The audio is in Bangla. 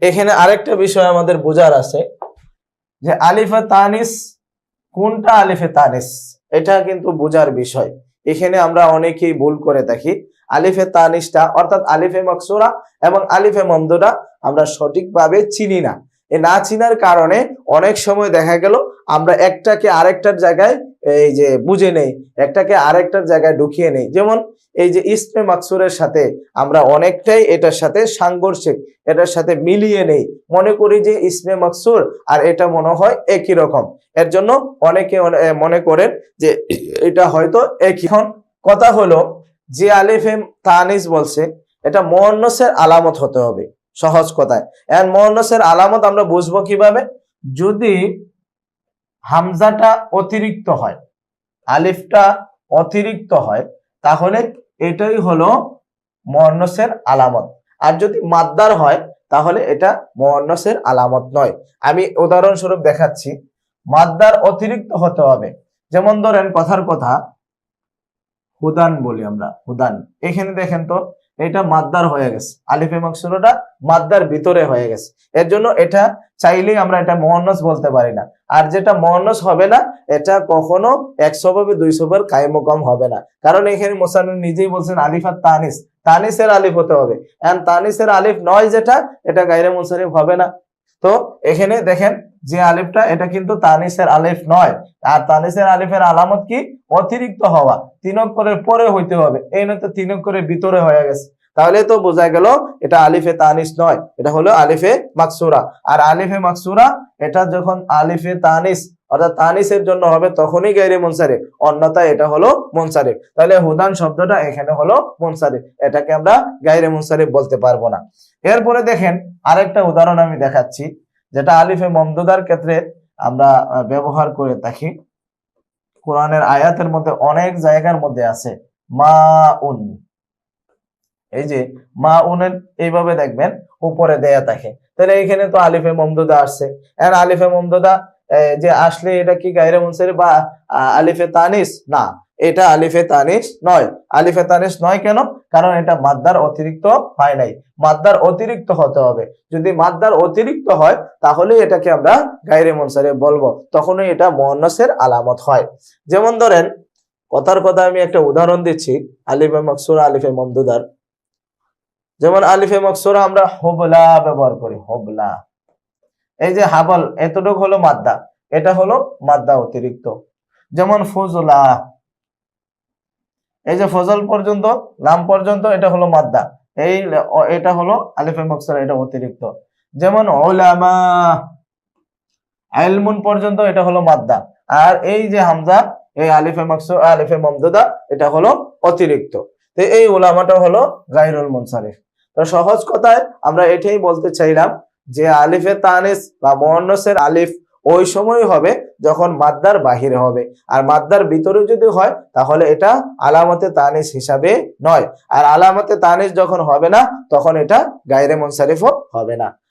এখানে আরেকটা বিষয় আমাদের বোঝার আছে যে আলিফে তানিস কোনটা আলিফে তানিস, এটা কিন্তু বোঝার বিষয়। এখানে আমরা অনেকেই ভুল করে থাকি। আলিফে তানিসটা অর্থাৎ আলিফে মাকসুরা এবং আলিফে মমদুদা আমরা সঠিকভাবে চিনি না। এই না চিনার কারণে অনেক সময় দেখা গেল আমরা একটাকে আরেকটার জায়গায় এই যে বুঝে নেই, একটাকে আরেকটার জায়গায় ঢুকিয়ে নেই। যেমন এই যে ইসমে মাকসুরের সাথে আমরা অনেকটাই এটার সাথে সাংঘর্ষিক, এটার সাথে মিলিয়ে নেই, মনে করি যে ইসমে মাকসুর আর এটা মনে হয় একই রকম। এর জন্য অনেকে মনে করেন যে এটা হয়তো একই। এখন কথা হলো যে আলিফে তানিস বলছে এটা মুআন্নাসের আলামত হতে হবে, সহজ কথায়। এর মুআন্নাসের আলামত আমরা বুঝবো কিভাবে? যদি হামজাটা অতিরিক্ত হয়, আলিফটা অতিরিক্ত হয়, তাহলে এটাই হলো মুআন্নাসের আলামত। আর যদি মাদ্দার হয় তাহলে এটা মুআন্নাসের আলামত নয়। আমি উদাহরণস্বরূপ দেখাচ্ছি। মাদ্দার অতিরিক্ত হতে হবে। যেমন ধরেন কথার কথা হুদান বলি আমরা, হুদান। এখানে দেখেন তো এটা মাদ্দার হয়ে গেছে, আলিফে মাকসুরাটা মাদ্দার ভিতরে হয়ে গেছে। এর জন্য এটা চাইলেই আমরা এটা মুআন্নাস বলতে পারি না। আর যেটা মুআন্নাস হবে না এটা কখনো 100 ভাবে 200 বার কায়েম ও কম হবে না। কারণ এখানে মুসান্নিফ নিজেই বলছেন আলিফাত তানিস, তানিসের আলিফ হতে হবে। এন্ড তানিসের আলিফ নয় যেটা, এটা গায়রে মুনসারিফ হবে না। তো এখানে দেখেন যে আলিফটা এটা কিন্তু তানিসের আলিফ নয়। আর তানিসের আলিফের আলামত কি? অতিরিক্ত হওয়া। 3 অক্ষরের পরে হইতে হবে, এই নয় তো 3 অক্ষরের ভিতরে হয়ে গেছে। তাহলে তো বোঝা গেল এটা আলিফে তানিস নয়, এটা হলো আলিফে মাকসুরা। আর আলিফে মাকসুরা এটা যখন আলিফে তানিস অর্থাৎ তানিসের জন্য হবে তখনই গায়রে মুনসারিফ, অন্যথায় এটা হলো মুনসারিফ। তাহলে হুদান শব্দটা এখানে হলো মুনসারিফ, এটাকে আমরা গায়রে মুনসারিফ বলতে পারবো না। এরপরে দেখেন আরেকটা উদাহরণ আমি দেখাচ্ছি, যেটা আলিফে মমদুদার ক্ষেত্রে আমরা ব্যবহার করে থাকি। কোরআনের আয়াতের মধ্যে অনেক জায়গার মধ্যে আছে মাউন। এই যে মাউনের এইভাবে দেখবেন উপরে দেয়া থাকে, তাহলে এখানে তো আলিফে মমদুদা আসছে। আর আলিফে মমদুদা যে আসলে এটা কি গায়রে মুনসারিফ বা আলিফে তানিস? না, এটা আলিফে তানিস নয়। আলিফে তানিস নয় কেন? কারণ এটা মাদ্দার অতিরিক্ত হয় নাই, মাদ্দার অতিরিক্ত হতে হবে। যদি মাদ্দার অতিরিক্ত হয় তাহলে এটাকে আমরা গায়রে মুনসারিফ বলবো, তখনই এটা মুআন্নাসের আলামত হয়। যেমন ধরেন কথার কথা আমি একটা উদাহরণ দিচ্ছি আলিফে মাকসুরা আলিফে মমদুদার। যেমন আলিফে মাকসুরা আমরা হুবলা ব্যবহার করি, হুবলা। এই যে হাবল এতটুকু হলো মাদ্দা, এটা হলো মাদ্দা অতিরিক্ত। যেমন ফুজলা, এই যে ফজল পর্যন্ত লাম পর্যন্ত এটা হলো মাদ্দা, এটা হলো আলিফে মাকসুরা, এটা অতিরিক্ত। যেমন উলামা, ইলমুন পর্যন্ত এটা হলো মাদ্দা। আর এই যে হামজা এই আলিফে মাকসুরা আলিফে মমদুদা এটা হলো অতিরিক্ত। তো এই উলামাটা হলো গায়রুল মুনসারিফ। তো সহজ কথায় আমরা এটাই বলতে চাইলাম যে আলিফে তানিস বা মুআন্নাসের আলিফ ওই সময় হবে যখন মাদ্দার বাহিরে হবে, আর মাদ্দার ভিতরে যদি হয় তাহলে এটা আলামতে তানিস হিসাবে নয়। আর আলামতে তানিস যখন হবে না তখন এটা গায়রে মুনসারিফও হবে না।